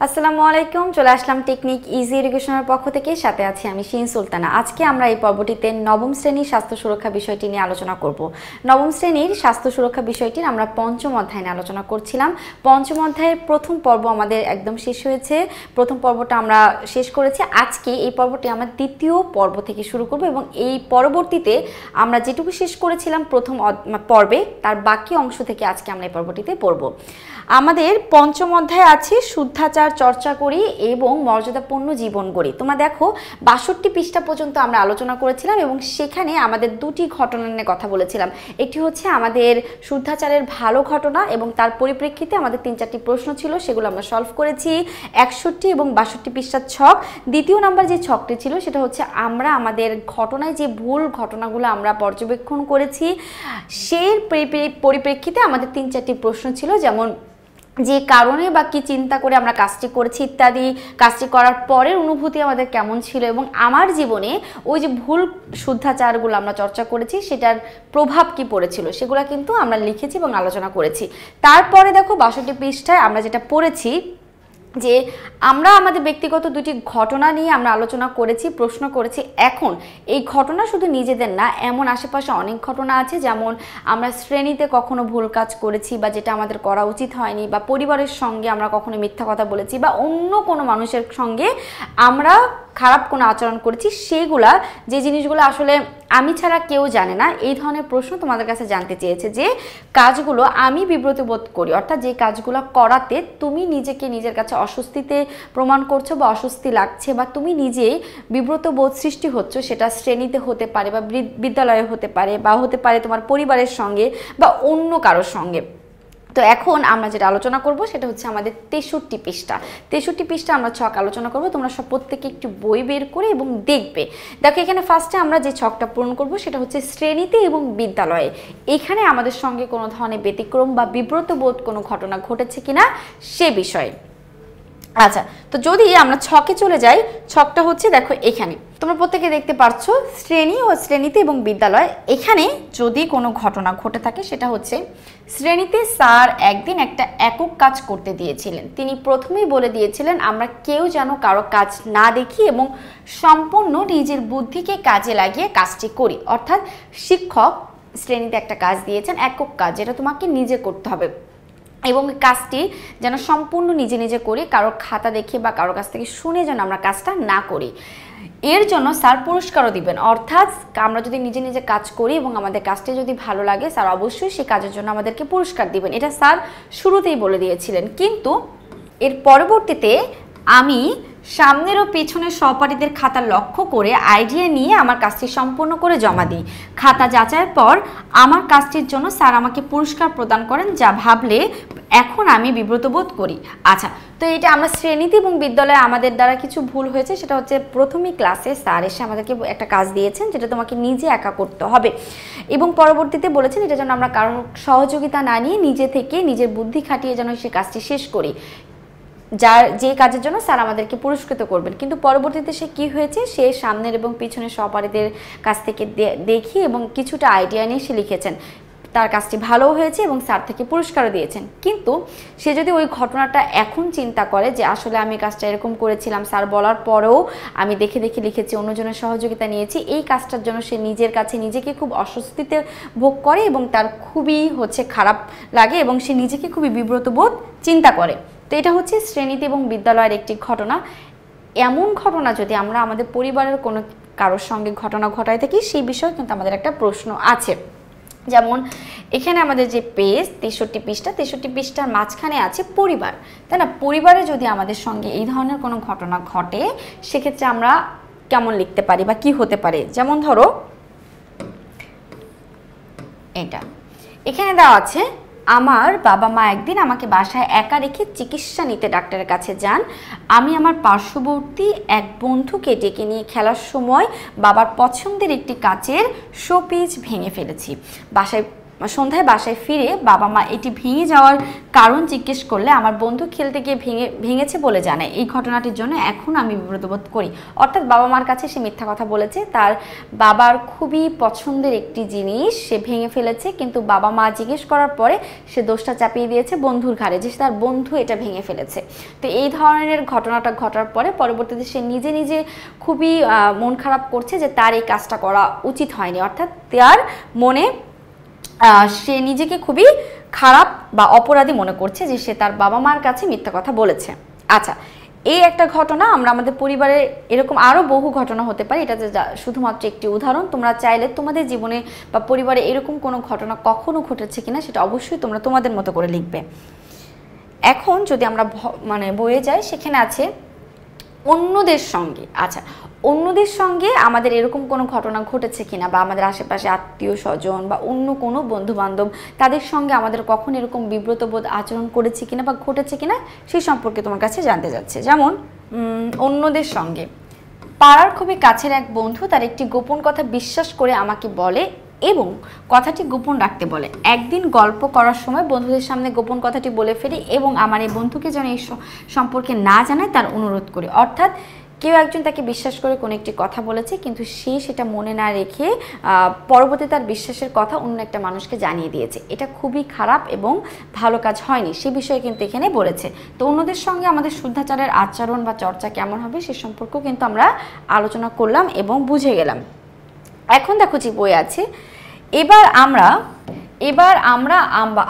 আসসালামু আলাইকুম, চলে আসলাম টেকনিক ইজি এডুকেশনের পক্ষ থেকে। সাথে আছি আমি শিন সুলতানা। আজকে আমরা এই পর্বটিতে নবম শ্রেণীর স্বাস্থ্য সুরক্ষা বিষয়টি নিয়ে আলোচনা করব। নবম শ্রেণীর স্বাস্থ্য সুরক্ষা বিষয়টির আমরা পঞ্চম অধ্যায় নিয়ে আলোচনা করছিলাম। পঞ্চম অধ্যায়ের প্রথম পর্ব আমাদের একদম শেষ হয়েছে। প্রথম পর্বটা আমরা শেষ করেছি। আজকে এই পর্বটি আমরা দ্বিতীয় পর্ব থেকে শুরু করব এবং এই পরবর্তীতে আমরা যেটুকু শেষ করেছিলাম প্রথম পর্বে তার বাকি অংশ থেকে আজকে আমরা এই পর্বটিতে পড়ব। আমাদের পঞ্চম অধ্যায় আছে শুদ্ধাচার চর্চা করি এবং মর্যাদাপূর্ণ জীবন গড়ি। তোমরা দেখো ৬২ পৃষ্ঠা পর্যন্ত আমরা আলোচনা করেছিলাম এবং সেখানে আমাদের দুটি ঘটনা নিয়ে কথা বলেছিলাম। একটি হচ্ছে আমাদের শুদ্ধাচারের ভালো ঘটনা এবং তার পরিপ্রেক্ষিতে আমাদের ৩-৪টি প্রশ্ন ছিল, সেগুলো আমরা সলভ করেছি। ৬১ এবং ৬২ পৃষ্ঠার ছক। দ্বিতীয় নাম্বার যে ছকটি ছিল সেটা হচ্ছে আমরা আমাদের ঘটনায় যে ভুল ঘটনাগুলো আমরা পর্যবেক্ষণ করেছি সেই পরিপ্রেক্ষিতে আমাদের ৩-৪টি প্রশ্ন ছিল, যেমন যে কারণে বা কি চিন্তা করে আমরা কাজটি করেছি ইত্যাদি, কাজটি করার পরের অনুভূতি আমাদের কেমন ছিল এবং আমার জীবনে ওই যে ভুল শুদ্ধাচারগুলো আমরা চর্চা করেছি সেটার প্রভাব কি পড়েছিল সেগুলো কিন্তু আমরা লিখেছি এবং আলোচনা করেছি। তারপরে দেখো ৬২ পৃষ্ঠায় আমরা যেটা পড়েছি যে আমরা আমাদের ব্যক্তিগত দুটি ঘটনা নিয়ে আমরা আলোচনা করেছি, প্রশ্ন করেছি। এখন এই ঘটনা শুধু নিজেদের না, এমন আশেপাশে অনেক ঘটনা আছে, যেমন আমরা শ্রেণীতে কখনো ভুল কাজ করেছি বা যেটা আমাদের করা উচিত হয়নি, বা পরিবারের সঙ্গে আমরা কখনো মিথ্যা কথা বলেছি, বা অন্য কোনো মানুষের সঙ্গে আমরা খারাপ কোনো আচরণ করেছি। সেইগুলা যে জিনিসগুলো আসলে আমি ছাড়া কেউ জানে না, এই ধরনের প্রশ্ন তোমাদের কাছে জানতে চেয়েছে যে কাজগুলো আমি বিব্রত বোধ করি, অর্থাৎ যে কাজগুলো করাতে তুমি নিজেকে নিজের কাছে অস্বস্তিতে প্রমাণ করছো বা অস্বস্তি লাগছে বা তুমি নিজেই বিব্রত বোধ সৃষ্টি হচ্ছ, সেটা শ্রেণীতে হতে পারে বা বিদ্যালয়ে হতে পারে বা হতে পারে তোমার পরিবারের সঙ্গে বা অন্য কারোর সঙ্গে। তো এখন আমরা যেটা আলোচনা করব সেটা হচ্ছে আমাদের ৬৩ পৃষ্ঠা। ৬৩ পৃষ্ঠা আমরা ছক আলোচনা করব। তোমরা সব প্রত্যেকে একটু বই বের করে এবং দেখবে। দেখো এখানে ফার্স্টে আমরা যে ছকটা পূরণ করব সেটা হচ্ছে শ্রেণীতে এবং বিদ্যালয়ে। এখানে আমাদের সঙ্গে কোনো ধরনের ব্যতিক্রম বা বিব্রত বোধ কোনো ঘটনা ঘটেছে কিনা সে বিষয়ে। আচ্ছা, তো যদি আমরা ছকে চলে যাই, ছকটা হচ্ছে দেখো এখানে তোমরা প্রত্যেকে দেখতে পাচ্ছ শ্রেণী ও শ্রেণীতে এবং বিদ্যালয়। এখানে যদি কোনো ঘটনা ঘটে থাকে সেটা হচ্ছে শ্রেণীতে স্যার একদিন একটা একক কাজ করতে দিয়েছিলেন। তিনি প্রথমেই বলে দিয়েছিলেন আমরা কেউ যেন কারো কাজ না দেখি এবং সম্পূর্ণ নিজের বুদ্ধিকে কাজে লাগিয়ে কাজটি করি। অর্থাৎ শিক্ষক শ্রেণীতে একটা কাজ দিয়েছেন, একক কাজ, যেটা তোমাকে নিজে করতে হবে এবং কাজটি যেন সম্পূর্ণ নিজে নিজে করি, কারোর খাতা দেখে বা কারোর কাছ থেকে শুনে যেন আমরা কাজটা না করি। এর জন্য স্যার পুরস্কারও দিবেন। অর্থাৎ আমরা যদি নিজে নিজে কাজ করি এবং আমাদের কাজটি যদি ভালো লাগে, স্যার অবশ্যই সেই কাজের জন্য আমাদেরকে পুরস্কার দিবেন। এটা স্যার শুরুতেই বলে দিয়েছিলেন। কিন্তু এর পরবর্তীতে আমি সামনের ও পেছনের সহপাঠীদের খাতা লক্ষ্য করে আইডিয়া নিয়ে আমার কাজটি সম্পূর্ণ করে জমা দিই। খাতা যাচাইয়ের পর আমার কাজটির জন্য স্যার আমাকে পুরস্কার প্রদান করেন, যা ভাবলে এখন আমি বিব্রত বোধ করি। আচ্ছা, তো এটা আমরা শ্রেণীতে এবং বিদ্যালয়ে আমাদের দ্বারা কিছু ভুল হয়েছে, সেটা হচ্ছে প্রথমেই ক্লাসে স্যার এসে আমাদেরকে একটা কাজ দিয়েছেন যেটা তোমাকে নিজে একা করতে হবে এবং পরবর্তীতে বলেছেন এটা যেন আমরা কারোর সহযোগিতা না নিয়ে নিজে থেকে নিজের বুদ্ধি খাটিয়ে যেন সেই কাজটি শেষ করি, যে কাজের জন্য স্যার আমাদেরকে পুরস্কৃত করবেন। কিন্তু পরবর্তীতে সে কি হয়েছে, সে সামনের এবং পিছনের সহপাঠীদের কাছ থেকে দেখি এবং কিছুটা আইডিয়া নিয়ে সে লিখেছেন, তার কাজটি ভালো হয়েছে এবং স্যার থেকে পুরস্কারও দিয়েছেন। কিন্তু সে যদি ওই ঘটনাটা এখন চিন্তা করে যে আসলে আমি কাজটা এরকম করেছিলাম, স্যার বলার পরেও আমি দেখে দেখে লিখেছি, অন্যজনের সহযোগিতা নিয়েছি, এই কাজটার জন্য সে নিজের কাছে নিজেকে খুব অস্বস্তিতে ভোগ করে এবং তার খুবই খারাপ লাগে এবং সে নিজেকে খুবই বিব্রত বোধ চিন্তা করে। তো এটা হচ্ছে শ্রেণীতে এবং বিদ্যালয়ের একটি ঘটনা। এমন ঘটনা যদি আমরা আমাদের পরিবারের কোনো কারোর সঙ্গে ঘটনা ঘটায় থাকি, সেই বিষয়ে কিন্তু আমাদের একটা প্রশ্ন আছে। যেমন এখানে আমাদের যে পেজ ৬৩ পৃষ্ঠা, ৬৩ পৃষ্ঠার মাঝখানে আছে পরিবার, তাই না? পরিবারে যদি আমাদের সঙ্গে এই ধরনের কোনো ঘটনা ঘটে সেক্ষেত্রে আমরা কেমন লিখতে পারি বা কি হতে পারে। যেমন ধরো এটা এখানে দেওয়া আছে, আমার বাবা মা একদিন আমাকে বাসায় একা রেখে চিকিৎসা নিতে ডাক্তারের কাছে যান। আমি আমার পার্শ্ববর্তী এক বন্ধুকে ডেকে নিয়ে খেলার সময় বাবার পছন্দের একটি কাচের শোপিস ভেঙে ফেলেছি। বাসায় সন্ধ্যায় বাসায় ফিরে বাবা মা এটি ভেঙে যাওয়ার কারণ জিজ্ঞেস করলে আমার বন্ধু খেলতে গিয়ে ভেঙেছে বলে জানায়। এই ঘটনাটির জন্য এখন আমি বিব্রত বোধ করি। অর্থাৎ বাবা মার কাছে সে মিথ্যা কথা বলেছে, তার বাবার খুবই পছন্দের একটি জিনিস সে ভেঙে ফেলেছে, কিন্তু বাবা মা জিজ্ঞেস করার পরে সে দোষটা চাপিয়ে দিয়েছে বন্ধুর ঘাড়ে, যে তার বন্ধু এটা ভেঙে ফেলেছে। তো এই ধরনের ঘটনাটা ঘটার পরে পরবর্তীতে সে নিজে নিজে খুবই মন খারাপ করছে যে তার এই কাজটা করা উচিত হয়নি। অর্থাৎ তার মনে সে নিজেকে খুবই খারাপ বা অপরাধী মনে করছে যে সে তার বাবা মার কাছে মিথ্যা কথা বলেছে। আচ্ছা, এই একটা ঘটনা, আমরা আমাদের পরিবারে এরকম আরও বহু ঘটনা হতে পারে, এটা শুধুমাত্র একটি উদাহরণ। তোমরা চাইলে তোমাদের জীবনে বা পরিবারে এরকম কোনো ঘটনা কখনো ঘটেছে কিনা সেটা অবশ্যই তোমরা তোমাদের মতো করে লিখবে। এখন যদি আমরা বইয়ে যাই, সেখানে আছে অন্যদের সঙ্গে। আচ্ছা, অন্যদের সঙ্গে আমাদের এরকম কোনো ঘটনা ঘটেছে কিনা, বা আমাদের আশেপাশে আত্মীয় স্বজন বা অন্য কোনো বন্ধু বান্ধব তাদের সঙ্গে আমাদের কখন এরকম বিব্রতবোধ আচরণ করেছে কিনা বা ঘটেছে কিনা সেই সম্পর্কে তোমার কাছে জানতে যাচ্ছে। যেমন অন্যদের সঙ্গে, পাড়ার খুবই কাছের এক বন্ধু তার একটি গোপন কথা বিশ্বাস করে আমাকে বলে এবং কথাটি গোপন রাখতে বলে। একদিন গল্প করার সময় বন্ধুদের সামনে গোপন কথাটি বলে ফেলি এবং আমার এই বন্ধুকে যেন এই সম্পর্কে না জানায় তার অনুরোধ করি। অর্থাৎ কেউ একজন তাকে বিশ্বাস করে কোনো একটি কথা বলেছে, কিন্তু সে সেটা মনে না রেখে পরবর্তীতে তার বিশ্বাসের কথা অন্য একটা মানুষকে জানিয়ে দিয়েছে। এটা খুবই খারাপ এবং ভালো কাজ হয়নি, সে বিষয়ে কিন্তু এখানে বলেছে। তো অন্যদের সঙ্গে আমাদের শুদ্ধাচারের আচরণ বা চর্চা কেমন হবে সে সম্পর্কেও কিন্তু আমরা আলোচনা করলাম এবং বুঝে গেলাম। এখন দেখো যে বই আছে, এবার আমরা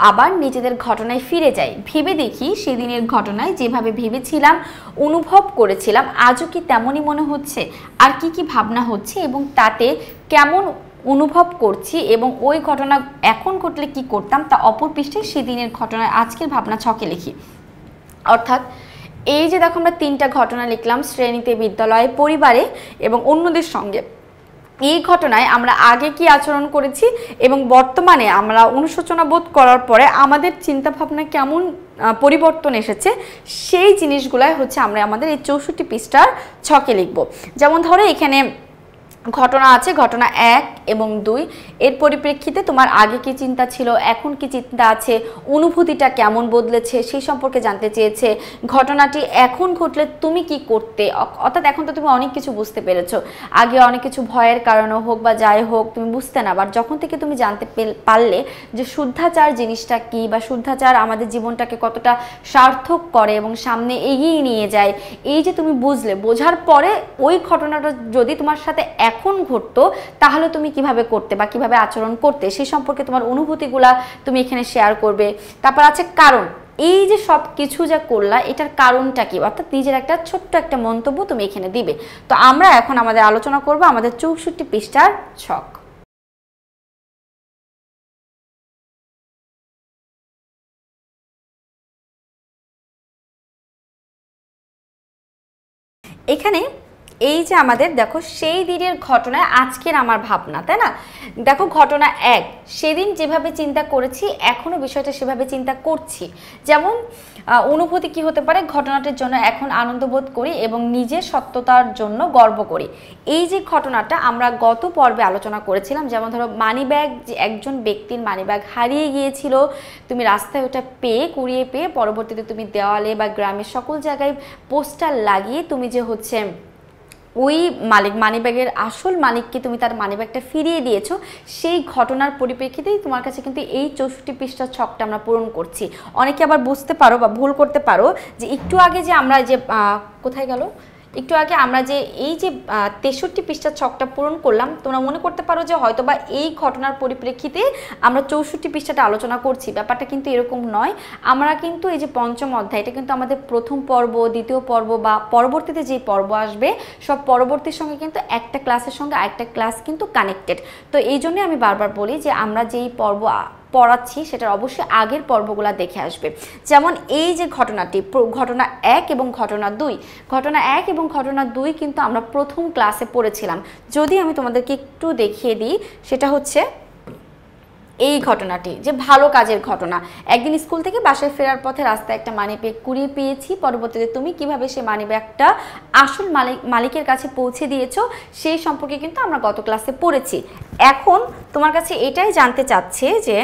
আবার নিজেদের ঘটনায় ফিরে যাই, ভেবে দেখি সেদিনের ঘটনায় যেভাবে ভেবেছিলাম অনুভব করেছিলাম আজও কি তেমনই মনে হচ্ছে, আর কি কি ভাবনা হচ্ছে এবং তাতে কেমন অনুভব করছি এবং ওই ঘটনা এখন ঘটলে কি করতাম তা অপর পৃষ্ঠে সেদিনের ঘটনায় আজকের ভাবনা ছকে লিখি। অর্থাৎ এই যে দেখো আমরা 3টা ঘটনা লিখলাম, শ্রেণীতে, বিদ্যালয়ে, পরিবারে এবং অন্যদের সঙ্গে। এই ঘটনায় আমরা আগে কি আচরণ করেছি এবং বর্তমানে আমরা অনুশোচনা বোধ করার পরে আমাদের চিন্তাভাবনা কেমন পরিবর্তন এসেছে, সেই জিনিসগুলাই হচ্ছে আমরা আমাদের এই 64 পৃষ্ঠার ছকে লিখব। যেমন ধরো এখানে ঘটনা আছে, ঘটনা 1 এবং 2, এর পরিপ্রেক্ষিতে তোমার আগে কি চিন্তা ছিল, এখন কি চিন্তা আছে, অনুভূতিটা কেমন বদলেছে সেই সম্পর্কে জানতে চেয়েছে। ঘটনাটি এখন ঘটলে তুমি কি করতে, অর্থাৎ এখন তো তুমি অনেক কিছু বুঝতে পেরেছো, আগে অনেক কিছু ভয়ের কারণে হোক বা যাই হোক তুমি বুঝতে না, বাট যখন থেকে তুমি জানতে পারলে যে শুদ্ধাচার জিনিসটা কি বা শুদ্ধাচার আমাদের জীবনটাকে কতটা সার্থক করে এবং সামনে এগিয়ে নিয়ে যায়, এই যে তুমি বুঝলে, বোঝার পরে ওই ঘটনাটা যদি তোমার সাথে এখন ঘটতো তাহলে তুমি কিভাবে করতে বা কিভাবে আচরণ করতে সেই সম্পর্কে তোমার অনুভূতিগুলা তুমি এখানে শেয়ার করবে। তারপর আছে কারণ, এই যে সব কিছু যা করলা এটার কারণটা কি, অর্থাৎ নিজের একটা ছোট্ট একটা মন্তব্য তুমি এখানে দিবে। তো আমরা এখন আমাদের আলোচনা করব আমাদের 64 পৃষ্ঠার ছক। এখানে এই যে আমাদের দেখো সেই দিনের ঘটনায় আজকের আমার ভাবনা, তাই না? দেখো ঘটনা 1, সেদিন যেভাবে চিন্তা করেছি এখনো বিষয়টা সেভাবে চিন্তা করছি। যেমন অনুভূতি কি হতে পারে, ঘটনাটির জন্য এখন আনন্দ বোধ করি এবং নিজের সত্যতার জন্য গর্ব করি। এই যে ঘটনাটা আমরা গত পর্বে আলোচনা করেছিলাম, যেমন ধরো মানিব্যাগ, যে একজন ব্যক্তির মানিব্যাগ হারিয়ে গিয়েছিল, তুমি রাস্তায় ওটা কুড়িয়ে পেয়ে পরবর্তীতে তুমি দেওয়ালে বা গ্রামের সকল জায়গায় পোস্টার লাগিয়ে তুমি যে হচ্ছে ওই মানিব্যাগের আসল মালিককে তুমি তার মানিব্যাগটা ফিরিয়ে দিয়েছো, সেই ঘটনার পরিপ্রেক্ষিতেই তোমার কাছে কিন্তু এই 64 পৃষ্ঠার ছকটা আমরা পূরণ করছি। অনেকে আবার বুঝতে পারো বা ভুল করতে পারো যে একটু আগে যে আমরা যে কোথায় গেল, একটু আগে আমরা যে এই যে 63 পৃষ্ঠার ছকটা পূরণ করলাম, তোমরা মনে করতে পারো যে হয়তোবা এই ঘটনার পরিপ্রেক্ষিতে আমরা 64 পৃষ্ঠাটা আলোচনা করছি। ব্যাপারটা কিন্তু এরকম নয়। আমরা কিন্তু এই যে 5ম অধ্যায়, এটা কিন্তু আমাদের প্রথম পর্ব, দ্বিতীয় পর্ব বা পরবর্তীতে যে পর্ব আসবে সব পরবর্তীর সঙ্গে কিন্তু একটা ক্লাসের সঙ্গে আরেকটা ক্লাস কিন্তু কানেক্টেড। তো এই জন্যই আমি বারবার বলি যে আমরা যেই পর্ব পড়াচ্ছি সেটার অবশ্যই আগের পর্বগুলো দেখে আসবে। যেমন এই যে ঘটনাটি, ঘটনা 1 এবং ঘটনা 2, ঘটনা 1 এবং ঘটনা 2 কিন্তু আমরা প্রথম ক্লাসে পড়েছিলাম। যদি আমি তোমাদেরকে একটু দেখিয়ে দিই, সেটা হচ্ছে এই ঘটনাটি যে ভালো কাজের ঘটনা, একদিন স্কুল থেকে বাসায় ফেরার পথে রাস্তায় একটা মানি ব্যাগ কুড়িয়ে পেয়েছি, পরবর্তীতে তুমি কিভাবে সেই মানি ব্যাগটা আসল মালিকের কাছে পৌঁছে দিয়েছো সেই সম্পর্কে কিন্তু আমরা গত ক্লাসে পড়েছি। এখন তোমার কাছে এটাই জানতে চাচ্ছে যে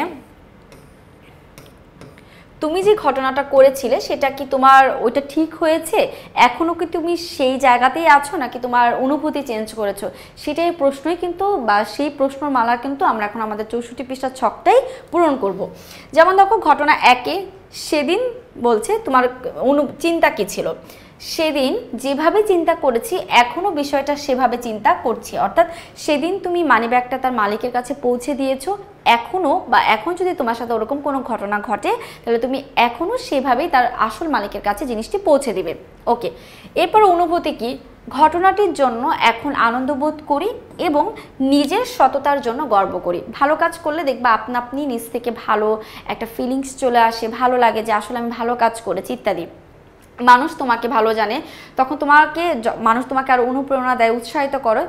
তুমি যে ঘটনাটা করেছিলে সেটা কি তোমার ওইটা ঠিক হয়েছে, এখনো কি তুমি সেই জায়গাতেই আছো নাকি তোমার অনুভূতি চেঞ্জ করেছো, সেটাই প্রশ্নই কিন্তু বা সেই প্রশ্নর মালা কিন্তু আমরা এখন আমাদের 64 পৃষ্ঠার ছকটাই পূরণ করব। যেমন দেখো ঘটনা একে, সেদিন বলছে তোমার চিন্তা কি ছিল, সেদিন যেভাবে চিন্তা করেছি এখনো বিষয়টা সেভাবে চিন্তা করছি, অর্থাৎ সেদিন তুমি মানিব্যাগটা তার মালিকের কাছে পৌঁছে দিয়েছো, এখনো বা এখন যদি তোমার সাথে ওরকম কোনো ঘটনা ঘটে তাহলে তুমি এখনো সেভাবেই তার আসল মালিকের কাছে জিনিসটি পৌঁছে দিবে। ওকে, এরপর অনুভূতি কি, ঘটনাটির জন্য এখন আনন্দ বোধ করি এবং নিজের সততার জন্য গর্ব করি। ভালো কাজ করলে দেখবা আপনা আপনি নিজ থেকে ভালো একটা ফিলিংস চলে আসে, ভালো লাগে যে আসলে আমি ভালো কাজ করেছি ইত্যাদি। মানুষ তোমাকে ভালো জানে, তখন মানুষ তোমাকে আরো অনুপ্রেরণা দেয়, উৎসাহিত করে,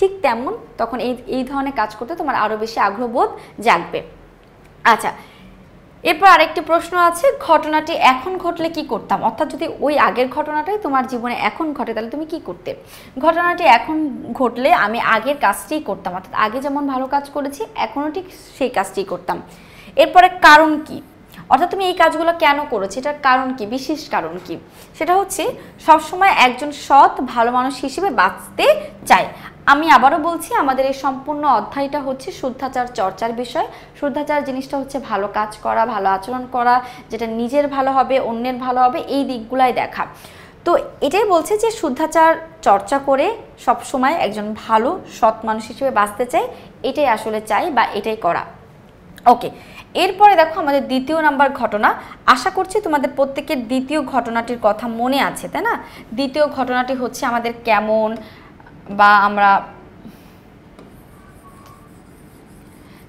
ঠিক তেমন তখন এই ধরনের কাজ করতে তোমার আরো বেশি আগ্রহবোধ জাগবে। আচ্ছা, এরপর আরেকটি প্রশ্ন আছে, ঘটনাটি এখন ঘটলে কি করতাম, অর্থাৎ যদি ওই আগের ঘটনাটাই তোমার জীবনে এখন ঘটে তাহলে তুমি কি করতে। ঘটনাটি এখন ঘটলে আমি আগের কাজটিই করতাম, অর্থাৎ আগে যেমন ভালো কাজ করেছি এখনো ঠিক সেই কাজটিই করতাম। এরপরে কারণ কি, অর্থাৎ তুমি এই কাজগুলো কেন করেছো, এটার কারণ কি, বিশেষ কারণ কি, সেটা হচ্ছে সবসময় একজন সৎ ভালো মানুষ হিসেবে বাঁচতে চাই। আমি আবারও বলছি, আমাদের এই সম্পূর্ণ অধ্যায়টা হচ্ছে শুদ্ধাচার চর্চার বিষয়। শুদ্ধাচার জিনিসটা হচ্ছে ভালো কাজ করা, ভালো আচরণ করা, যেটা নিজের ভালো হবে, অন্যের ভালো হবে, এই দিকগুলাই দেখা। তো এটাই বলছে যে শুদ্ধাচার চর্চা করে সবসময় একজন ভালো সৎ মানুষ হিসেবে বাঁচতে চাই, এটাই আসলে চাই বা এটাই করা। ওকে, এরপরে দেখো আমাদের দ্বিতীয় নাম্বার ঘটনা। আশা করছি তোমাদের প্রত্যেকের দ্বিতীয় ঘটনাটির কথা মনে আছে, তাই না? দ্বিতীয় ঘটনাটি হচ্ছে আমাদের কেমন বা আমরা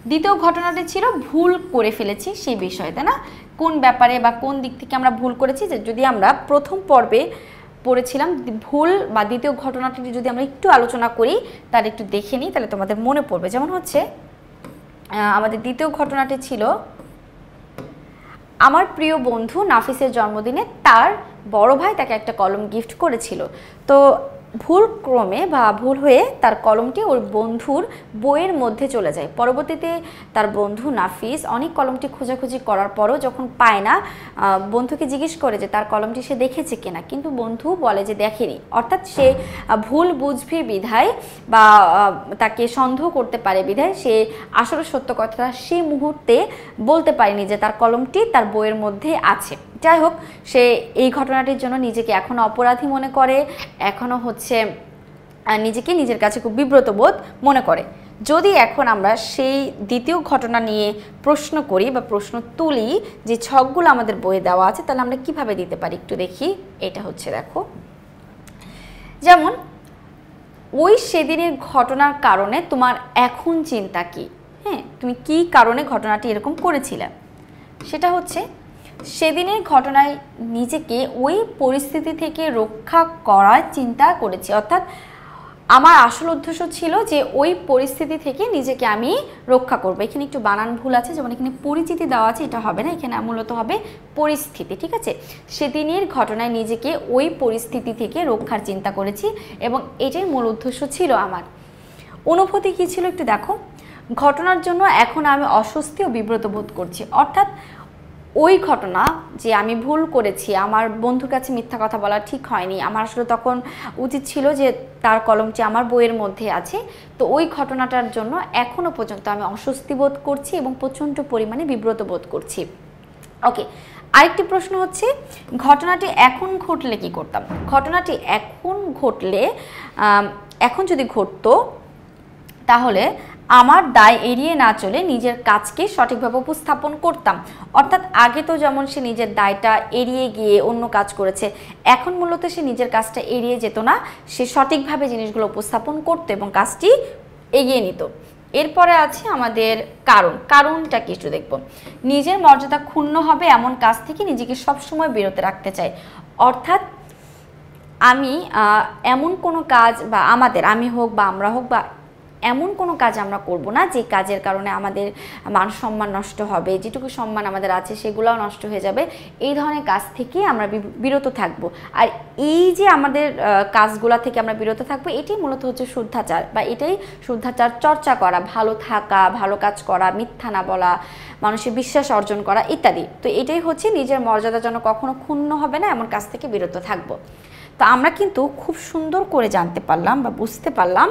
দ্বিতীয় ঘটনাটি ছিল ভুল করে ফেলেছি সেই বিষয়ে, তাই না? কোন ব্যাপারে বা কোন দিক থেকে আমরা ভুল করেছি, যে যদি আমরা প্রথম পর্বে পড়েছিলাম ভুল বা দ্বিতীয় ঘটনাটি যদি আমরা একটু আলোচনা করি তার একটু দেখে নিই তাহলে তোমাদের মনে পড়বে। যেমন হচ্ছে আমাদের দ্বিতীয় ঘটনাটি ছিল আমার প্রিয় বন্ধু নাফিসের জন্মদিনে তার বড় ভাই তাকে একটা কলম গিফট করেছিল। তো ভুল ক্রমে বা ভুল হয়ে তার কলমটি ওর বন্ধুর বইয়ের মধ্যে চলে যায়। পরবর্তীতে তার বন্ধু নাফিস অনেক কলমটি খোঁজাখুঁজি করার পরও যখন পায় না, বন্ধুকে জিজ্ঞেস করে যে তার কলমটি সে দেখেছে কিনা, কিন্তু বন্ধু বলে যে দেখেনি। অর্থাৎ সে ভুল বুঝবে বিধায় বা তাকে সন্দেহ করতে পারে বিধায় সে আসলে সত্য কথাটা সেই মুহূর্তে বলতে পারেনি যে তার কলমটি তার বইয়ের মধ্যে আছে। যাই হোক, সে এই ঘটনাটির জন্য নিজেকে এখনও অপরাধী মনে করে, এখনও হচ্ছে নিজেকে নিজের কাছে খুব বিব্রত বোধ মনে করে। যদি এখন আমরা সেই দ্বিতীয় ঘটনা নিয়ে প্রশ্ন করি বা প্রশ্ন তুলি, যে ছকগুলো আমাদের বইয়ে দেওয়া আছে, তাহলে আমরা কিভাবে দিতে পারি একটু দেখি। এটা হচ্ছে দেখো, যেমন ওই সেদিনের ঘটনার কারণে তোমার এখন চিন্তা কি, হ্যাঁ তুমি কি কারণে ঘটনাটি এরকম করেছিলে, সেটা হচ্ছে সেদিনের ঘটনায় নিজেকে ওই পরিস্থিতি থেকে রক্ষা করার চিন্তা করেছি। অর্থাৎ আমার আসল উদ্দেশ্য ছিল যে ওই পরিস্থিতি থেকে নিজেকে আমি রক্ষা করব। এখানে একটু বানান ভুল আছে, যেমন এখানে পরিচিতি দেওয়া আছে, এটা হবে না, এখানে মূলত হবে পরিস্থিতি। ঠিক আছে, সেদিনের ঘটনায় নিজেকে ওই পরিস্থিতি থেকে রক্ষার চিন্তা করেছি এবং এটাই মূল উদ্দেশ্য ছিল আমার। অনুভূতি কী ছিল একটু দেখো, ঘটনার জন্য এখন আমি অস্বস্তি ও বিব্রত বোধ করছি। অর্থাৎ ওই ঘটনা যে আমি ভুল করেছি, আমার বন্ধুর কাছে মিথ্যা কথা বলা ঠিক হয়নি, আমার আসলে তখন উচিত ছিল যে তার কলমটি আমার বইয়ের মধ্যে আছে। তো ওই ঘটনাটার জন্য এখনও পর্যন্ত আমি অস্বস্তি বোধ করছি এবং প্রচণ্ড পরিমাণে বিব্রত বোধ করছি। ওকে, আরেকটি প্রশ্ন হচ্ছে ঘটনাটি এখন ঘটলে কি করতাম। ঘটনাটি এখন ঘটলে, এখন যদি ঘটতো তাহলে আমার দায় এড়িয়ে না চলে নিজের কাজকে সঠিকভাবে উপস্থাপন করতাম। অর্থাৎ আগে তো যেমন সে নিজের দায়টা এড়িয়ে গিয়ে অন্য কাজ করেছে, এখন মূলত সে নিজের কাজটা এড়িয়ে যেত না, সে সঠিকভাবে জিনিসগুলো উপস্থাপন করতো এবং কাজটি এগিয়ে নিত। এরপরে আছে আমাদের কারণটা কি একটু দেখব। নিজের মর্যাদা ক্ষুণ্ণ হবে এমন কাজ থেকে নিজেকে সবসময় বিরত রাখতে চাই। অর্থাৎ আমি এমন কোনো কাজ বা আমি হোক বা আমরা হোক বা এমন কোনো কাজ আমরা করব না যে কাজের কারণে আমাদের মান সম্মান নষ্ট হবে, যেটুকু সম্মান আমাদের আছে সেগুলোও নষ্ট হয়ে যাবে। এই ধরনের কাজ থেকে আমরা বিরত থাকব। আর এই যে আমাদের কাজগুলো থেকে আমরা বিরত থাকবো, এটাই মূলত হচ্ছে শুদ্ধাচার, বা এটাই শুদ্ধাচার চর্চা করা, ভালো থাকা, ভালো কাজ করা, মিথ্যা না বলা, মানুষের বিশ্বাস অর্জন করা ইত্যাদি। তো এটাই হচ্ছে নিজের মর্যাদা যেন কখনো ক্ষুণ্ণ হবে না এমন কাজ থেকে বিরত থাকবো। তো আমরা কিন্তু খুব সুন্দর করে জানতে পারলাম বা বুঝতে পারলাম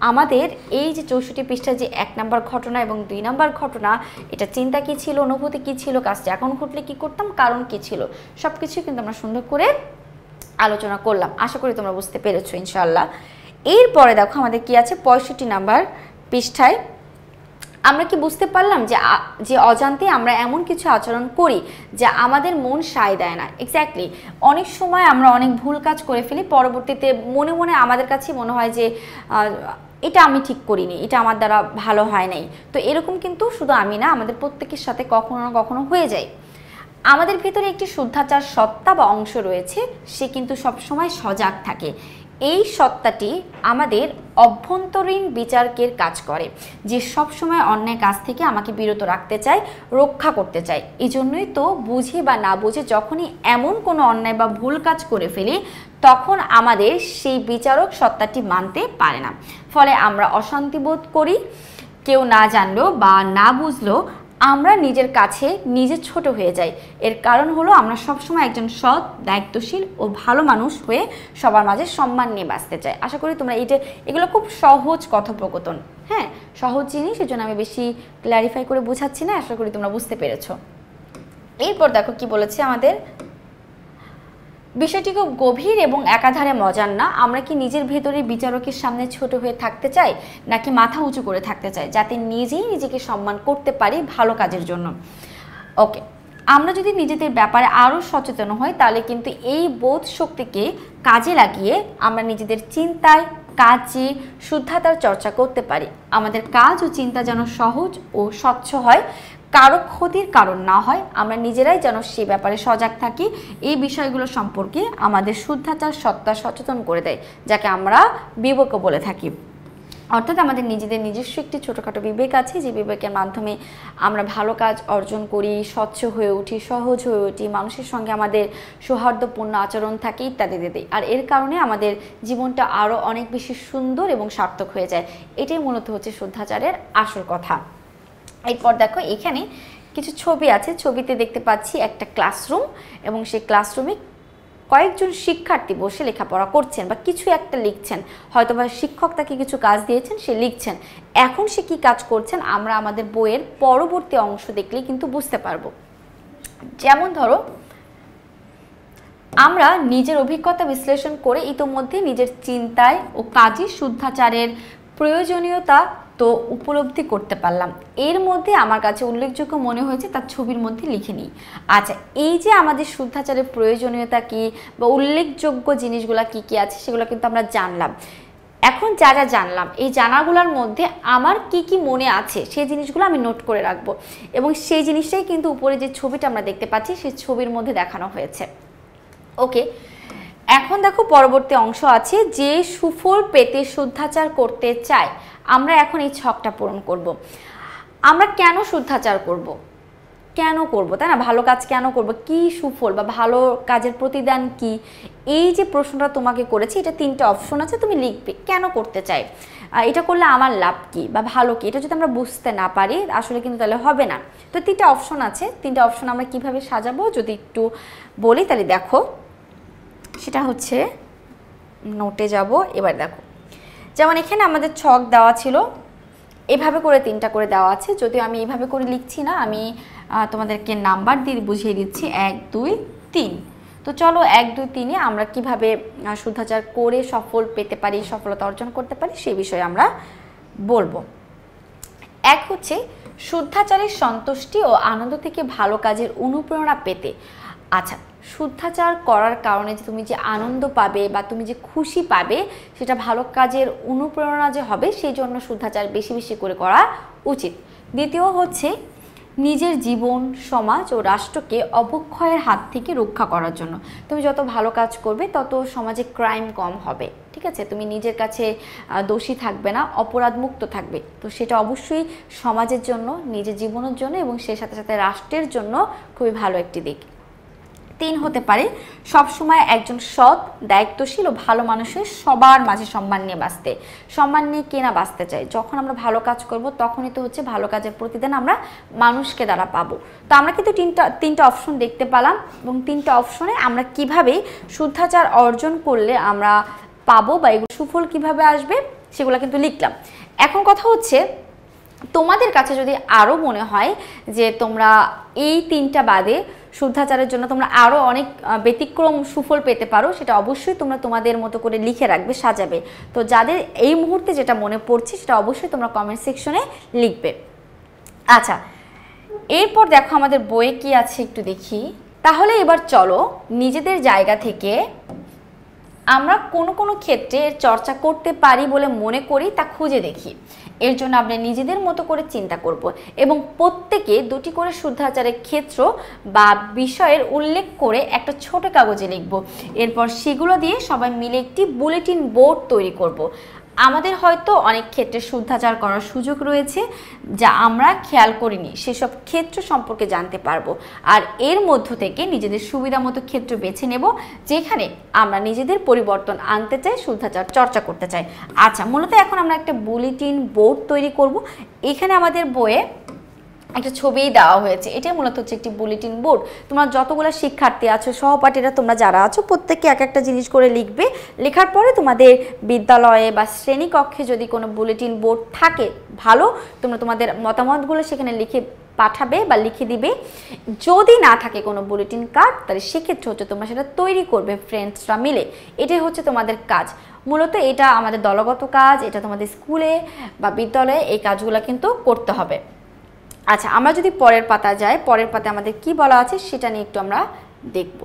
আমাদের এই যে 64 পৃষ্ঠার যে 1 নম্বর ঘটনা এবং 2 নম্বর ঘটনা, এটা চিন্তা কী ছিল, অনুভূতি কী ছিল, কাজটা এখন ঘটলে কী করতাম, কারণ কী ছিল, সব কিছুই কিন্তু আমরা সুন্দর করে আলোচনা করলাম। আশা করি তোমরা বুঝতে পেরেছো ইনশাআল্লাহ। এরপরে দেখো আমাদের কি আছে 65 নম্বর পৃষ্ঠায়। আমরা কি বুঝতে পারলাম যে অজান্তে আমরা এমন কিছু আচরণ করি যা আমাদের মন সায় দেয় না। এক্স্যাক্টলি, অনেক সময় আমরা অনেক ভুল কাজ করে ফেলি, পরবর্তীতে মনে মনে আমাদের কাছে মনে হয় যে এটা আমি ঠিক করিনি, এটা আমার দ্বারা ভালো হয় নাই। তো এরকম কিন্তু শুধু আমি না, আমাদের প্রত্যেকের সাথে কখনো না কখনো হয়ে যায়। আমাদের ভিতরে একটি শুদ্ধাচার সত্তা বা অংশ রয়েছে, সে কিন্তু সবসময় সজাগ থাকে। এই সত্তাটি আমাদের অভ্যন্তরীণ বিচারকের কাজ করে, যে সবসময় অন্যায় কাজ থেকে আমাকে বিরত রাখতে চায়, রক্ষা করতে চায়। এই জন্যই তো বুঝে বা না বুঝে যখনই এমন কোনো অন্যায় বা ভুল কাজ করে ফেলি, তখন আমাদের সেই বিচারক সত্তাটি মানতে পারে না। ফলে আমরা অশান্তি বোধ করি। কেউ না জানলেও বা না বুঝলেও আমরা নিজের কাছে নিজে ছোট হয়ে যাই। এর কারণ হলো আমরা সবসময় একজন সৎ, দায়িত্বশীল ও ভালো মানুষ হয়ে সবার মাঝে সম্মান নিয়ে বাঁচতে চাই। আশা করি তোমরা এগুলো খুব সহজ কথোপকথন, হ্যাঁ, সহজ জিনিস, সেজন্য আমি বেশি ক্ল্যারিফাই করে বোঝাচ্ছি না। আশা করি তোমরা বুঝতে পেরেছো। এরপর দেখো কি বলেছে আমাদের, বিষয়টি খুব গভীর এবং একাধারে মজার না। আমরা কি নিজের ভেতরে বিচারকের সামনে ছোট হয়ে থাকতে চাই, নাকি মাথা উঁচু করে থাকতে চাই, যাতে নিজেই নিজেকে সম্মান করতে পারি ভালো কাজের জন্য? ওকে, আমরা যদি নিজেদের ব্যাপারে আরও সচেতন হই, তাহলে কিন্তু এই বোধ শক্তিকে কাজে লাগিয়ে আমরা নিজেদের চিন্তায়, কাজে শুদ্ধতার চর্চা করতে পারি। আমাদের কাজ ও চিন্তা যেন সহজ ও স্বচ্ছ হয়, কারো ক্ষতির কারণ না হয়। আমরা নিজেরাই যেন সে ব্যাপারে সজাগ থাকি। এই বিষয়গুলো সম্পর্কে আমাদের শুদ্ধাচার সত্তা সচেতন করে দেয়, যাকে আমরা বিবেক বলে থাকি। অর্থাৎ আমাদের নিজেদের নিজস্ব একটি ছোটোখাটো বিবেক আছে, যে বিবেকের মাধ্যমে আমরা ভালো কাজ অর্জন করি, স্বচ্ছ হয়ে উঠি, সহজ হয়ে উঠি, মানুষের সঙ্গে আমাদের সৌহার্দ্যপূর্ণ আচরণ থাকে ইত্যাদি ইত্যাদি। আর এর কারণে আমাদের জীবনটা আরও অনেক বেশি সুন্দর এবং সার্থক হয়ে যায়। এটাই মূলত হচ্ছে শুদ্ধাচারের আসল কথা। এরপর দেখো এখানে কিছু ছবি আছে। ছবিতে দেখতে পাচ্ছি একটা ক্লাসরুম, এবং সেই ক্লাসরুমে কয়েকজন শিক্ষার্থী বসে লেখাপড়া করছেন বা কিছু একটা লিখছেন। হয়তোবা শিক্ষক তাকে কিছু কাজ দিয়েছেন, সে লিখছেন। এখন সে কি কাজ করছেন আমরা আমাদের বইয়ের পরবর্তী অংশ দেখলেই কিন্তু বুঝতে পারবো। যেমন ধরো, আমরা নিজের অভিজ্ঞতা বিশ্লেষণ করে ইতোমধ্যে নিজের চিন্তায় ও কাজে শুদ্ধাচারের প্রয়োজনীয়তা তো উপলব্ধি করতে পারলাম। এর মধ্যে আমার কাছে উল্লেখযোগ্য মনে হয়েছে তার ছবির মধ্যে লিখে নিই। আচ্ছা, এই যে আমাদের শুদ্ধাচারের প্রয়োজনীয়তা কি বা উল্লেখযোগ্য জিনিসগুলো কি কি আছে, সেগুলো কিন্তু আমরা জানলাম। এখন যা যা জানলাম, এই জানাগুলোর মধ্যে আমার কি কি মনে আছে সেই জিনিসগুলো আমি নোট করে রাখবো, এবং সেই জিনিসটাই কিন্তু উপরে যে ছবিটা আমরা দেখতে পাচ্ছি সেই ছবির মধ্যে দেখানো হয়েছে। ওকে, এখন দেখো পরবর্তী অংশ আছে, যে সুফল পেতে শুদ্ধাচার করতে চায়। আমরা এখন এই ছকটা পূরণ করব। আমরা কেন শুদ্ধাচার করব, তাই না? ভালো কাজ কেন করব, কি সুফল বা ভালো কাজের প্রতিদান কি? এই যে প্রশ্নটা তোমাকে করেছি, এটা 3টে অপশন আছে, তুমি লিখবে কেন করতে চাই, এটা করলে আমার লাভ কি বা ভালো কি। এটা যদি আমরা বুঝতে না পারি আসলে কিন্তু তাহলে হবে না। তো 3টে অপশন আছে, 3টে অপশন আমরা কিভাবে সাজাবো যদি একটু বলি, তাহলে দেখো সেটা হচ্ছে, নোটে যাব। এবার দেখো, যেমন এখানে আমাদের ছক দেওয়া ছিল, এভাবে করে 3টা করে দেওয়া আছে। যদিও আমি এইভাবে করে লিখছি না, আমি তোমাদেরকে নাম্বার দিয়ে বুঝিয়ে দিচ্ছি 1 2 3। তো চলো 1 2 3-এ আমরা কিভাবে শুদ্ধাচার করে সফল পেতে পারি, সফলতা অর্জন করতে পারি, সেই বিষয়ে আমরা বলবো। 1 হচ্ছে শুদ্ধাচারের সন্তুষ্টি ও আনন্দ থেকে ভালো কাজের অনুপ্রেরণা পেতে। আচ্ছা, শুদ্ধাচার করার কারণে যে তুমি যে আনন্দ পাবে বা তুমি যে খুশি পাবে, সেটা ভালো কাজের অনুপ্রেরণা যে হবে, সেই জন্য শুদ্ধাচার বেশি বেশি করে করা উচিত। দ্বিতীয় হচ্ছে নিজের জীবন, সমাজ ও রাষ্ট্রকে অবক্ষয়ের হাত থেকে রক্ষা করার জন্য। তুমি যত ভালো কাজ করবে তত সমাজে ক্রাইম কম হবে, ঠিক আছে? তুমি নিজের কাছে দোষী থাকবে না, অপরাধমুক্ত থাকবে। তো সেটা অবশ্যই সমাজের জন্য, নিজের জীবনের জন্য এবং সেই সাথে সাথে রাষ্ট্রের জন্য খুবই ভালো একটি দিক। 3 হতে পারে সবসময় একজন সৎ, দায়িত্বশীল ও ভালো মানুষের সবার মাঝে সম্মান নিয়ে বাঁচতে। সম্মান নিয়ে কে না বাঁচতে চাই? যখন আমরা ভালো কাজ করব তখনই তো হচ্ছে ভালো কাজের প্রতিদান আমরা মানুষকে দ্বারা পাবো। তো আমরা কিন্তু তিনটা অপশন দেখতে পেলাম এবং 3টা অপশনে আমরা কিভাবে শুদ্ধাচার অর্জন করলে আমরা পাবো বা এগুলো সুফল কিভাবে আসবে সেগুলো কিন্তু লিখলাম। এখন কথা হচ্ছে, তোমাদের কাছে যদি আরও মনে হয় যে তোমরা এই 3টা বাদে শুদ্ধাচারের জন্য তোমরা আরও অনেক ব্যতিক্রম সুফল পেতে পারো, সেটা অবশ্যই তোমরা তোমাদের মতো করে লিখে রাখবে, সাজাবে। তো যাদের এই মুহূর্তে যেটা মনে পড়ছে সেটা অবশ্যই তোমরা কমেন্ট সেকশনে লিখবে। আচ্ছা, এরপর দেখো আমাদের বইয়ে কি আছে একটু দেখি। তাহলে এবার চলো নিজেদের জায়গা থেকে আমরা কোনো ক্ষেত্রে চর্চা করতে পারি বলে মনে করি তা খুঁজে দেখি। এর জন্য আমরা নিজেদের মতো করে চিন্তা করব এবং প্রত্যেকে 2টি করে শুদ্ধাচারের ক্ষেত্র বা বিষয়ের উল্লেখ করে একটা ছোট কাগজে লিখব। এরপর সেগুলো দিয়ে সবাই মিলে একটি বুলেটিন বোর্ড তৈরি করব। আমাদের হয়তো অনেক ক্ষেত্রে শুদ্ধাচার করার সুযোগ রয়েছে যা আমরা খেয়াল করিনি, সেসব ক্ষেত্র সম্পর্কে জানতে পারবো। আর এর মধ্য থেকে নিজেদের সুবিধা মতো ক্ষেত্র বেছে নেব যেখানে আমরা নিজেদের পরিবর্তন আনতে চাই, শুদ্ধাচার চর্চা করতে চাই। আচ্ছা, মূলত এখন আমরা একটা বুলেটিন বোর্ড তৈরি করব। এখানে আমাদের বইয়ে একটা ছবি দেওয়া হয়েছে, এটাই মূলত হচ্ছে একটি বুলেটিন বোর্ড। তোমরা যতগুলো শিক্ষার্থী আছো, সহপাঠীরা তোমরা যারা আছো, প্রত্যেককে এক একটা জিনিস করে লিখবে। লেখার পরে তোমাদের বিদ্যালয়ে বা শ্রেণীকক্ষে যদি কোনো বুলেটিন বোর্ড থাকে ভালো, তোমরা তোমাদের মতামতগুলো সেখানে লিখে পাঠাবে বা লিখে দিবে। যদি না থাকে কোনো বুলেটিন কার্ড, তাহলে সেক্ষেত্রে হচ্ছে তোমরা সেটা তৈরি করবে ফ্রেন্ডসরা মিলে। এটাই হচ্ছে তোমাদের কাজ। মূলত এটা আমাদের দলগত কাজ, এটা তোমাদের স্কুলে বা বিদ্যালয়ে এই কাজগুলো কিন্তু করতে হবে। আচ্ছা, আমরা যদি পরের পাতা যাই, পরের পাতায় আমাদের কি বলা আছে সেটা নিয়ে একটু আমরা দেখব।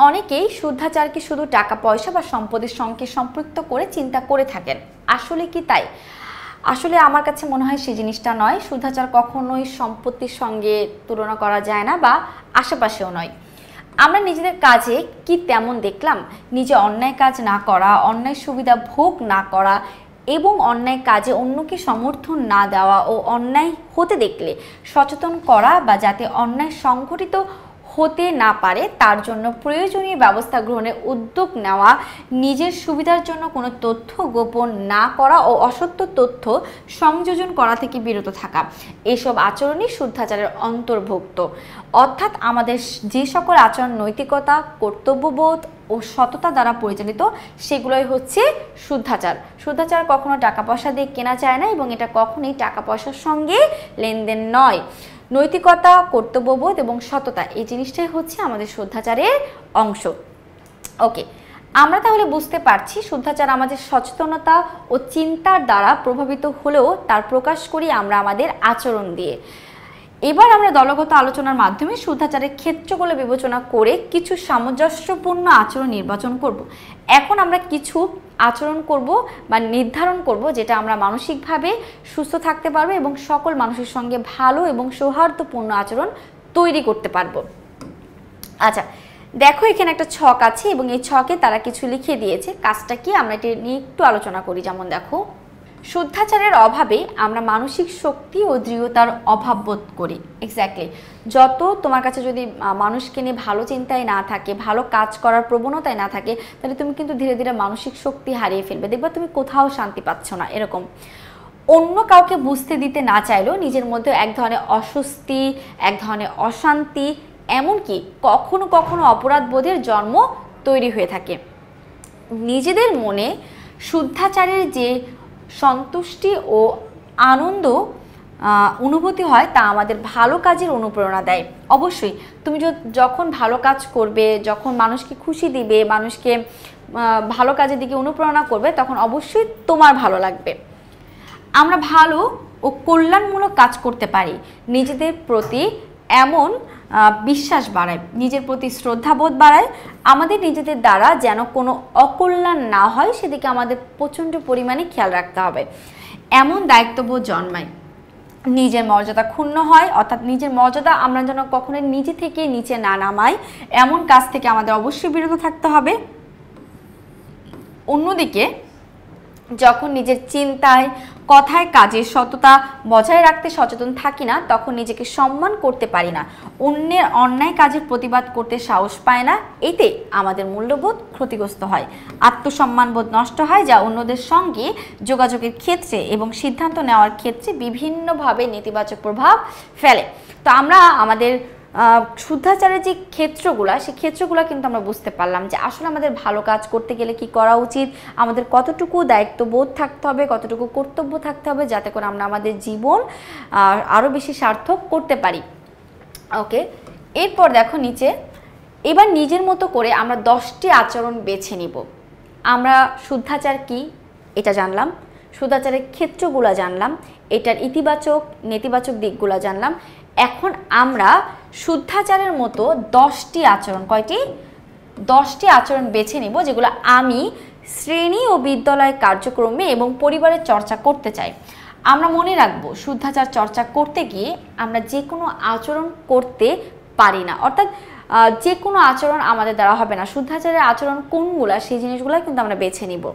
অনেকেই শুদ্ধাচারকে শুধু টাকা পয়সা বা সম্পদের সঙ্গে সম্পৃক্ত করে চিন্তা করে থাকেন। আসলে কি তাই? আসলে আমার কাছে মনে হয় সেই জিনিসটা নয়। শুদ্ধাচার কখনোই সম্পত্তির সঙ্গে তুলনা করা যায় না বা আশেপাশেও নয়। আমরা নিজেদের কাজে কি তেমন দেখলাম? নিজে অন্যায় কাজ না করা, অন্যায় সুবিধা ভোগ না করা এবং অন্যায় কাজে অন্যকে সমর্থন না দেওয়া ও অন্যায় হতে দেখলে সচেতন করা বা যাতে অন্যায় সংঘটিত হতে না পারে তার জন্য প্রয়োজনীয় ব্যবস্থা গ্রহণের উদ্যোগ নেওয়া, নিজের সুবিধার জন্য কোনো তথ্য গোপন না করা ও অসত্য তথ্য সংযোজন করা থেকে বিরত থাকা, এসব আচরণই শুদ্ধাচারের অন্তর্ভুক্ত। অর্থাৎ আমাদের যে সকল আচরণ নৈতিকতা, কর্তব্যবোধ ও সততা দ্বারা পরিচালিত সেগুলোই হচ্ছে শুদ্ধাচার। শুদ্ধাচার কখনো টাকা পয়সা দিয়ে কেনা যায় না এবং এটা কখনোই টাকা পয়সার সঙ্গে লেনদেন নয়। নৈতিকতা, কর্তব্যবোধ এবং সততা এই জিনিসটাই হচ্ছে আমাদের শুদ্ধাচারের অংশ। ওকে, আমরা তাহলে বুঝতে পারছি শুদ্ধাচার আমাদের সচেতনতা ও চিন্তার দ্বারা প্রভাবিত হলেও তার প্রকাশ করি আমরা আমাদের আচরণ দিয়ে। এবার আমরা দলগত আলোচনার মাধ্যমে শুদ্ধাচারের ক্ষেত্রগুলো বিবেচনা করে কিছু সামঞ্জস্যপূর্ণ আচরণ নির্বাচন করব। এখন আমরা কিছু আচরণ করব বা নির্ধারণ করব যেটা আমরা মানসিকভাবে সুস্থ থাকতে পারবো এবং সকল মানুষের সঙ্গে ভালো এবং সৌহার্দ্যপূর্ণ আচরণ তৈরি করতে পারবো। আচ্ছা, দেখো এখানে একটা ছক আছে এবং এই ছকে তারা কিছু লিখে দিয়েছে। কাজটা কি আমরা এটা নিয়ে একটু আলোচনা করি। যেমন দেখো, শুদ্ধাচারের অভাবে আমরা মানসিক শক্তি ও দৃঢ়তার অভাব বোধ করি। এক্স্যাক্টলি, যত তোমার কাছে যদি মানুষকে নিয়ে ভালো চিন্তায় না থাকে, ভালো কাজ করার প্রবণতায় না থাকে, তাহলে তুমি কিন্তু ধীরে ধীরে মানসিক শক্তি হারিয়ে ফেলবে। দেখবা তুমি কোথাও শান্তি পাচ্ছ না। এরকম অন্য কাউকে বুঝতে দিতে না চাইলেও নিজের মধ্যে এক ধরনের অস্বস্তি, এক ধরনের অশান্তি, এমনকি কখনো কখনো অপরাধ বোধের জন্ম তৈরি হয়ে থাকে। নিজেদের মনে শুদ্ধাচারের যে সন্তুষ্টি ও আনন্দ অনুভূতি হয় তা আমাদের ভালো কাজের অনুপ্রেরণা দেয়। অবশ্যই তুমি যখন ভালো কাজ করবে, যখন মানুষকে খুশি দিবে, মানুষকে ভালো কাজের দিকে অনুপ্রেরণা করবে, তখন অবশ্যই তোমার ভালো লাগবে। আমরা ভালো ও কল্যাণমূলক কাজ করতে পারি। নিজেদের প্রতি এমন বিশ্বাস বাড়ায়, নিজের প্রতি শ্রদ্ধাবোধ বাড়ায়। আমাদের নিজেদের দ্বারা যেন কোনো অকল্যাণ না হয় সেদিকে আমাদের প্রচণ্ড পরিমাণে খেয়াল রাখতে হবে, এমন দায়িত্ববোধ জন্মায়। নিজের মর্যাদা ক্ষুণ্ণ হয়, অর্থাৎ নিজের মর্যাদা আমরা যেন কখনো নিজে থেকে নিচে না নামাই, এমন কাজ থেকে আমাদের অবশ্যই বিরত থাকতে হবে। অন্যদিকে যখন নিজের চিন্তায়, কথায়, কাজে সততা বজায় রাখতে সচেতন থাকি না, তখন নিজেকে সম্মান করতে পারি না, অন্যের অন্যায় কাজের প্রতিবাদ করতে সাহস পায় না, এতে আমাদের মূল্যবোধ ক্ষতিগ্রস্ত হয়, আত্মসম্মানবোধ নষ্ট হয়, যা অন্যদের সঙ্গে যোগাযোগের ক্ষেত্রে এবং সিদ্ধান্ত নেওয়ার ক্ষেত্রে বিভিন্নভাবে নেতিবাচক প্রভাব ফেলে। তো আমরা আমাদের শুদ্ধাচারের যে ক্ষেত্রগুলো, সেই ক্ষেত্রগুলো কিন্তু আমরা বুঝতে পারলাম যে আসলে আমাদের ভালো কাজ করতে গেলে কি করা উচিত, আমাদের কতটুকু দায়িত্ববোধ থাকতে হবে, কতটুকু কর্তব্য থাকতে হবে, যাতে করে আমরা আমাদের জীবন আরও বেশি সার্থক করতে পারি। ওকে, এরপর দেখো নিচে, এবার নিজের মতো করে আমরা 10টি আচরণ বেছে নিব। আমরা শুদ্ধাচার কি এটা জানলাম, শুদ্ধাচারের ক্ষেত্রগুলো জানলাম, এটার ইতিবাচক নেতিবাচক দিকগুলো জানলাম। এখন আমরা শুদ্ধাচারের মতো 10টি আচরণ, কয়টি? 10টি আচরণ বেছে নিব, যেগুলো আমি শ্রেণী ও বিদ্যালয় কার্যক্রমে এবং পরিবারের চর্চা করতে চাই। আমরা মনে রাখবো, শুদ্ধাচার চর্চা করতে গিয়ে আমরা যে কোনো আচরণ করতে পারি না, অর্থাৎ যে কোনো আচরণ আমাদের দ্বারা হবে না। শুদ্ধাচারের আচরণ কোনগুলা, সেই জিনিসগুলো কিন্তু আমরা বেছে নিব।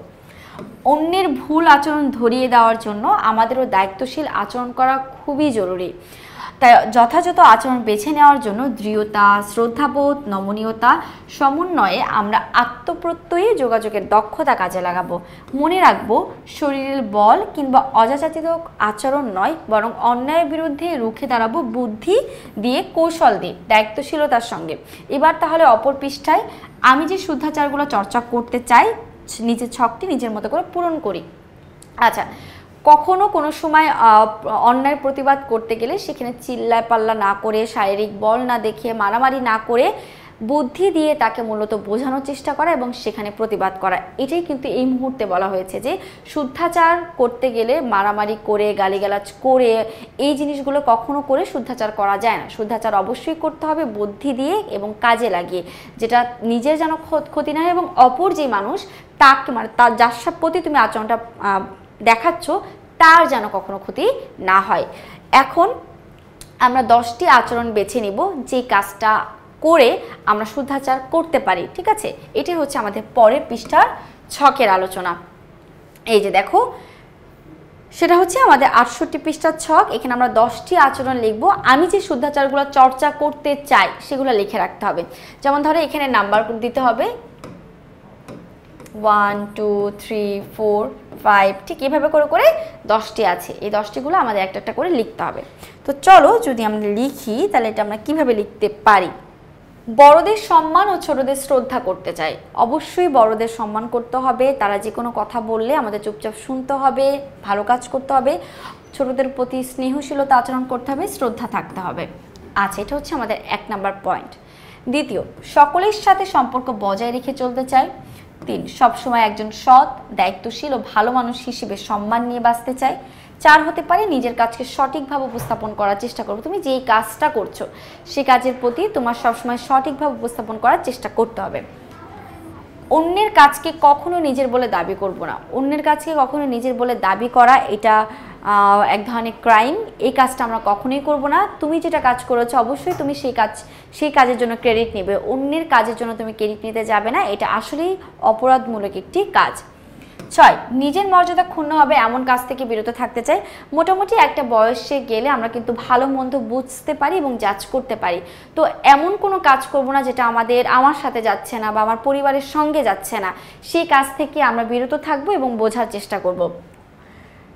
অন্যের ভুল আচরণ ধরিয়ে দেওয়ার জন্য আমাদেরও দায়িত্বশীল আচরণ করা খুবই জরুরি। তাই যথাযথ আচরণ বেছে নেওয়ার জন্য দৃঢ়তা, শ্রদ্ধাবোধ, নমনীয়তা সমন্বয়ে আমরা আত্মপ্রত্যয়ী যোগাযোগের দক্ষতা কাজে লাগাবো। মনে রাখবো, শরীরের বল কিংবা অযাচিত আচরণ নয়, বরং অন্যায়ের বিরুদ্ধে রুখে দাঁড়াবো বুদ্ধি দিয়ে, কৌশল দিয়ে, দায়িত্বশীলতার সঙ্গে। এবার তাহলে অপর পৃষ্ঠায় আমি যে শুদ্ধাচারগুলো চর্চা করতে চাই, নিজের ছকটি নিজের মতো করে পূরণ করি। আচ্ছা, কখনো কোনো সময় অন্যায়ের প্রতিবাদ করতে গেলে সেখানে চিল্লায় পাল্লা না করে, শারীরিক বল না দেখিয়ে, মারামারি না করে, বুদ্ধি দিয়ে তাকে মূলত বোঝানোর চেষ্টা করা এবং সেখানে প্রতিবাদ করা। এটাই কিন্তু এই মুহূর্তে বলা হয়েছে যে শুদ্ধাচার করতে গেলে মারামারি করে, গালিগালাজ করে, এই জিনিসগুলো কখনো করে শুদ্ধাচার করা যায় না। শুদ্ধাচার অবশ্যই করতে হবে বুদ্ধি দিয়ে এবং কাজে লাগিয়ে, যেটা নিজের যেন ক্ষতি না হয় এবং অপর যে মানুষ তাকে, মানে তার যার প্রতি তুমি আচরণটা দেখাচ্ছ, তার যেন কখনো ক্ষতি না হয়। এখন আমরা 10টি আচরণ বেছে নিব যে কাজটা করে আমরা শুদ্ধাচার করতে পারি। ঠিক আছে, এটাই হচ্ছে আমাদের পরের পৃষ্ঠার ছকের আলোচনা। এই যে দেখো, সেটা হচ্ছে আমাদের 68 পৃষ্ঠার ছক। এখানে আমরা 10টি আচরণ লিখব। আমি যে শুদ্ধাচারগুলো চর্চা করতে চাই সেগুলো লিখে রাখতে হবে। যেমন ধরো এখানে নাম্বার দিতে হবে 1 2 3 4 5, ঠিক এভাবে করে করে 10টি আছে। এই 10টিগুলো আমাদের একটা একটা করে লিখতে হবে। তো চলো যদি আমরা লিখি, তাহলে এটা আমরা কিভাবে লিখতে পারি। বড়দের সম্মান ও ছোটদের শ্রদ্ধা করতে চাই। অবশ্যই বড়দের সম্মান করতে হবে, তারা যে কোনো কথা বললে আমাদের চুপচাপ শুনতে হবে, ভালো কাজ করতে হবে, ছোটদের প্রতি স্নেহশীলতা আচরণ করতে হবে, শ্রদ্ধা থাকতে হবে। আচ্ছা, এটা হচ্ছে আমাদের 1 নাম্বার পয়েন্ট। দ্বিতীয়, সকলের সাথে সম্পর্ক বজায় রেখে চলতে চাই। 3, সবসময় একজন সৎ, দায়িত্বশীল ও ভালো মানুষ হিসেবে সম্মান নিয়ে বাঁচতে চাই। 4 হতে পারে নিজের কাজকে সঠিকভাবে উপস্থাপন করার চেষ্টা করবে। তুমি যেই কাজটা করছো সেই কাজের প্রতি তোমার সবসময় সঠিকভাবে উপস্থাপন করার চেষ্টা করতে হবে। অন্যের কাজকে কখনো নিজের বলে দাবি করব না। অন্যের কাজকে কখনো নিজের বলে দাবি করা, এটা এক ধরনের ক্রাইম। এই কাজটা আমরা কখনোই করব না। তুমি যেটা কাজ করেছো অবশ্যই তুমি সেই কাজের জন্য ক্রেডিট নেবে, অন্যের কাজের জন্য তুমি ক্রেডিট নিতে যাবে না। এটা আসলেই অপরাধমূলক একটি কাজ। 6, নিজের মর্যাদা ক্ষুণ্ণ হবে এমন কাজ থেকে বিরত থাকতে চাই। মোটামুটি একটা বয়সে গেলে আমরা কিন্তু ভালো মন্দ বুঝতে পারি এবং জাজ করতে পারি। তো এমন কোনো কাজ করব না যেটা আমার সাথে যাচ্ছে না বা আমার পরিবারের সঙ্গে যাচ্ছে না, সেই কাজ থেকে আমরা বিরত থাকবো এবং বোঝার চেষ্টা করব।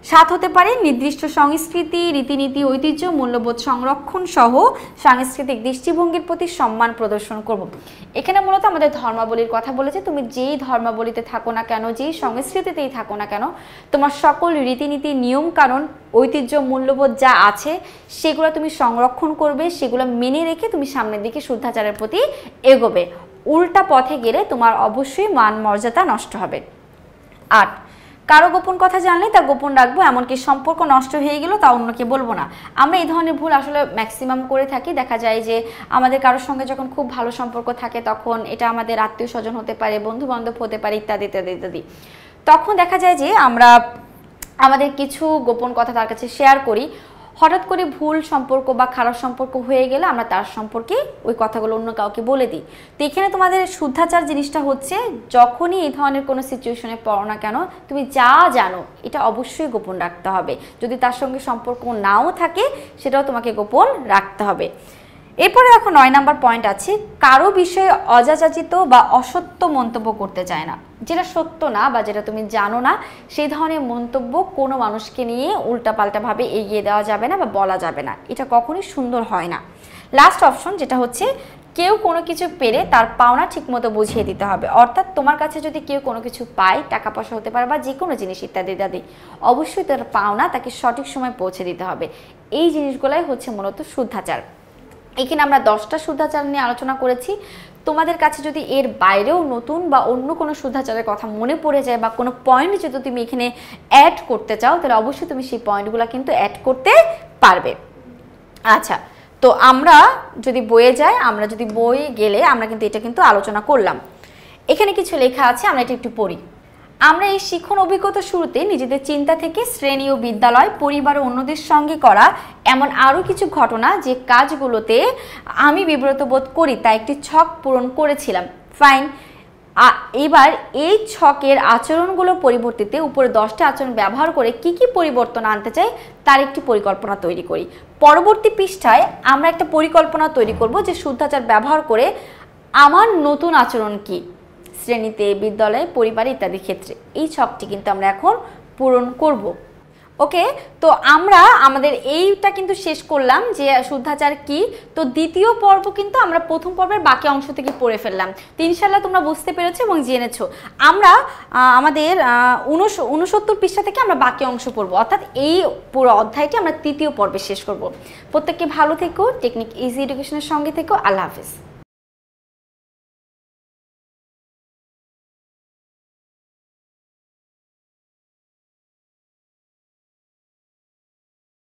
7 হতে পারে নির্দিষ্ট সংস্কৃতি, রীতিনীতি, ঐতিহ্য, মূল্যবোধ সংরক্ষণ সহ সাংস্কৃতিক দৃষ্টিভঙ্গির প্রতি সম্মান প্রদর্শন করব। এখানে মূলত আমাদের ধর্মাবলীর কথা বলেছে। তুমি যেই ধর্মাবলীতে থাকো না কেন, যেই সংস্কৃতিতেই থাকো না কেন, তোমার সকল রীতিনীতি, নিয়ম কানুন, ঐতিহ্য, মূল্যবোধ যা আছে সেগুলো তুমি সংরক্ষণ করবে, সেগুলো মেনে রেখে তুমি সামনের দিকে শুদ্ধাচারের প্রতি এগোবে। উল্টা পথে গেলে তোমার অবশ্যই মান মর্যাদা নষ্ট হবে। 8, কারো গোপন কথা জানলে তা গোপন রাখবো, এমনকি সম্পর্ক নষ্ট হয়ে গেল তা অন্যকে বলবো না। আমরা এই ধরনের ভুল আসলে ম্যাক্সিমাম করে থাকি। দেখা যায় যে আমাদের কারোর সঙ্গে যখন খুব ভালো সম্পর্ক থাকে, তখন এটা আমাদের আত্মীয় স্বজন হতে পারে, বন্ধু বান্ধব হতে পারে, ইত্যাদি ইত্যাদি ইত্যাদি। তখন দেখা যায় যে আমরা আমাদের কিছু গোপন কথা তার কাছে শেয়ার করি। হঠাৎ করে ভুল সম্পর্ক বা খারাপ সম্পর্ক হয়ে গেলে আমরা তার সম্পর্কে ওই কথাগুলো অন্য কাউকে বলে দিই। তো এখানে তোমাদের শুদ্ধাচার জিনিসটা হচ্ছে যখনই এই ধরনের কোনো সিচুয়েশনে পড়ো না কেন তুমি যা জানো এটা অবশ্যই গোপন রাখতে হবে। যদি তার সঙ্গে সম্পর্ক নাও থাকে সেটাও তোমাকে গোপন রাখতে হবে। এরপরে দেখো 9 নাম্বার পয়েন্ট আছে, কারো বিষয়ে অযাচিত বা অসত্য মন্তব্য করতে চায় না। যেটা সত্য না বা যেটা তুমি জানো না সেই ধরনের মন্তব্য কোনো মানুষকে নিয়ে উল্টাপাল্টাভাবে এগিয়ে দেওয়া যাবে না বা বলা যাবে না, এটা কখনোই সুন্দর হয় না। লাস্ট অপশন যেটা হচ্ছে, কেউ কোনো কিছু পেরে তার পাওনা ঠিকমতো বুঝিয়ে দিতে হবে। অর্থাৎ তোমার কাছে যদি কেউ কোনো কিছু পায়, টাকা পয়সা হতে পারে বা যে কোনো জিনিস ইত্যাদি ইত্যাদি, অবশ্যই তার পাওনা তাকে সঠিক সময় পৌঁছে দিতে হবে। এই জিনিসগুলাই হচ্ছে মূলত শুদ্ধাচার। এখানে আমরা 10টা শুদ্ধাচার নিয়ে আলোচনা করেছি। তোমাদের কাছে যদি এর বাইরেও নতুন বা অন্য কোনো শুদ্ধাচারের কথা মনে পড়ে যায় বা কোনো পয়েন্ট যদি তুমি এখানে অ্যাড করতে চাও তাহলে অবশ্যই তুমি সেই পয়েন্টগুলো কিন্তু অ্যাড করতে পারবে। আচ্ছা, তো আমরা যদি বইয়ে যাই, আমরা যদি বইয়ে গেলে আমরা কিন্তু এটা কিন্তু আলোচনা করলাম। এখানে কিছু লেখা আছে, আমরা এটা একটু পড়ি। আমরা এই শিক্ষণ অভিজ্ঞতা শুরুতে নিজেদের চিন্তা থেকে শ্রেণী ও বিদ্যালয়, পরিবার ও অন্যদের সঙ্গে করা এমন আরও কিছু ঘটনা যে কাজগুলোতে আমি বিব্রত বোধ করি তা একটি ছক পূরণ করেছিলাম। ফাইন। এবার এই ছকের আচরণগুলো পরিবর্তিতে উপরে 10টা আচরণ ব্যবহার করে কি কি পরিবর্তন আনতে চাই তার একটি পরিকল্পনা তৈরি করি। পরবর্তী পৃষ্ঠায় আমরা একটা পরিকল্পনা তৈরি করব যে শুদ্ধাচার ব্যবহার করে আমার নতুন আচরণ কি শ্রেণীতে, বিদ্যালয়ে, পরিবারে ইত্যাদি ক্ষেত্রে। এই ছকটি কিন্তু আমরা এখন পূরণ করব। ওকে, তো আমরা আমাদের এইটা কিন্তু শেষ করলাম যে শুদ্ধাচার কি। তো দ্বিতীয় পর্ব কিন্তু আমরা প্রথম পর্বের বাকি অংশ থেকে পড়ে ফেললাম। তো ইনশাল্লাহ তোমরা বুঝতে পেরেছো এবং জেনেছো। আমরা আমাদের 69 পৃষ্ঠা থেকে আমরা বাকি অংশ পড়বো, অর্থাৎ এই পুরো অধ্যায়টি আমরা তৃতীয় পর্বে শেষ করব। প্রত্যেককে ভালো থেকো, টেকনিক ইজি এডুকেশনের সঙ্গে থেকো। আল্লাহ হাফিজ।